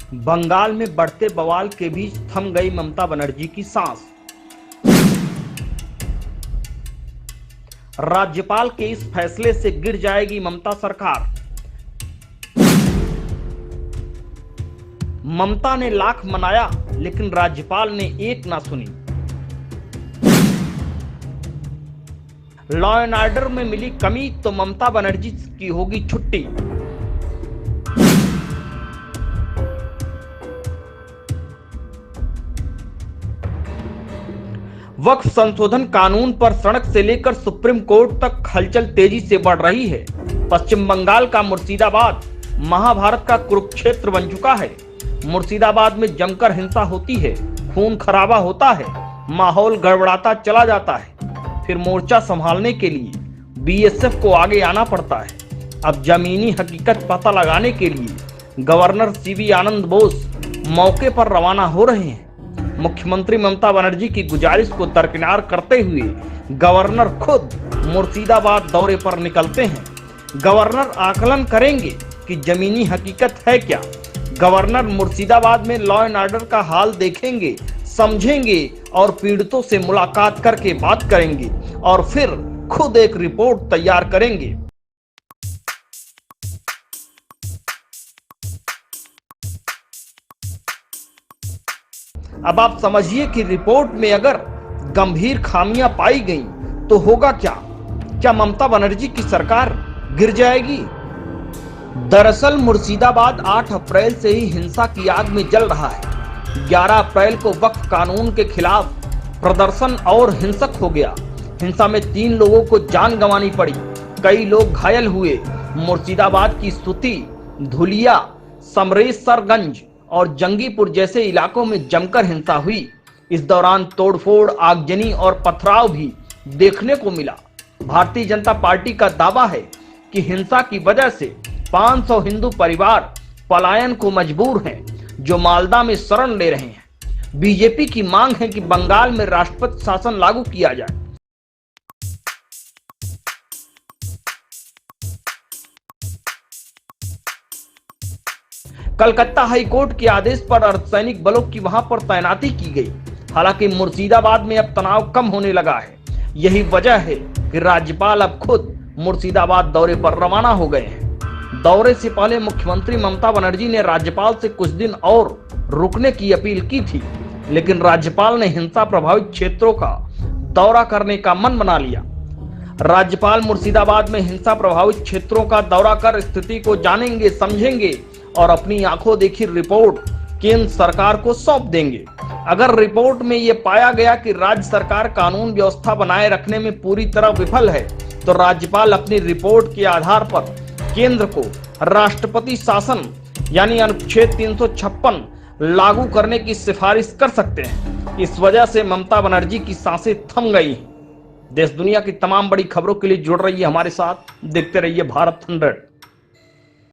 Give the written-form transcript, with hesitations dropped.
बंगाल में बढ़ते बवाल के बीच थम गई ममता बनर्जी की सांस। राज्यपाल के इस फैसले से गिर जाएगी ममता सरकार। ममता ने लाख मनाया लेकिन राज्यपाल ने एक ना सुनी। लॉ एंड ऑर्डर में मिली कमी तो ममता बनर्जी की होगी छुट्टी। वक्फ संशोधन कानून पर सड़क से लेकर सुप्रीम कोर्ट तक हलचल तेजी से बढ़ रही है। पश्चिम बंगाल का मुर्शिदाबाद महाभारत का कुरुक्षेत्र बन चुका है। मुर्शिदाबाद में जमकर हिंसा होती है, खून खराबा होता है, माहौल गड़बड़ाता चला जाता है। फिर मोर्चा संभालने के लिए बीएसएफ को आगे आना पड़ता है। अब जमीनी हकीकत पता लगाने के लिए गवर्नर सीवी आनंद बोस मौके पर रवाना हो रहे हैं। मुख्यमंत्री ममता बनर्जी की गुजारिश को दरकिनार करते हुए गवर्नर खुद मुर्शिदाबाद दौरे पर निकलते हैं। गवर्नर आकलन करेंगे कि जमीनी हकीकत है क्या। गवर्नर मुर्शिदाबाद में लॉ एंड ऑर्डर का हाल देखेंगे, समझेंगे और पीड़ितों से मुलाकात करके बात करेंगे और फिर खुद एक रिपोर्ट तैयार करेंगे। अब आप समझिए कि रिपोर्ट में अगर गंभीर खामियां पाई गई तो होगा क्या? क्या ममता बनर्जी की सरकार गिर जाएगी? दरअसल मुर्शिदाबाद 8 अप्रैल से ही हिंसा की आग में जल रहा है। 11 अप्रैल को वक्फ कानून के खिलाफ प्रदर्शन और हिंसक हो गया। हिंसा में 3 लोगों को जान गंवानी पड़ी, कई लोग घायल हुए। मुर्शिदाबाद की स्तुति, धुलिया, समरेश्वरगंज और जंगीपुर जैसे इलाकों में जमकर हिंसा हुई। इस दौरान तोड़फोड़, आगजनी और पथराव भी देखने को मिला। भारतीय जनता पार्टी का दावा है कि हिंसा की वजह से 500 हिंदू परिवार पलायन को मजबूर हैं, जो मालदा में शरण ले रहे हैं। बीजेपी की मांग है कि बंगाल में राष्ट्रपति शासन लागू किया जाए। कलकत्ता हाईकोर्ट के आदेश पर अर्धसैनिक बलों की वहां पर तैनाती की गई। हालांकि मुर्शिदाबाद में अब तनाव कम होने लगा है। यही वजह है कि राज्यपाल अब खुद मुर्शिदाबाद दौरे पर रवाना हो गए हैं। दौरे से पहले मुख्यमंत्री ममता बनर्जी ने राज्यपाल से कुछ दिन और रुकने की अपील की थी, लेकिन राज्यपाल ने हिंसा प्रभावित क्षेत्रों का दौरा करने का मन बना लिया। राज्यपाल मुर्शिदाबाद में हिंसा प्रभावित क्षेत्रों का दौरा कर स्थिति को जानेंगे, समझेंगे और अपनी आंखों देखी रिपोर्ट केंद्र सरकार को सौंप देंगे। अगर रिपोर्ट में यह पाया गया कि राज्य सरकार कानून व्यवस्था बनाए रखने में पूरी तरह विफल है, तो राज्यपाल अपनी रिपोर्ट के आधार पर केंद्र को राष्ट्रपति शासन यानी अनुच्छेद 356 लागू करने की सिफारिश कर सकते हैं। इस वजह से ममता बनर्जी की सांसें थम गई। देश दुनिया की तमाम बड़ी खबरों के लिए जुड़ रही है हमारे साथ। देखते रहिए भारत 100।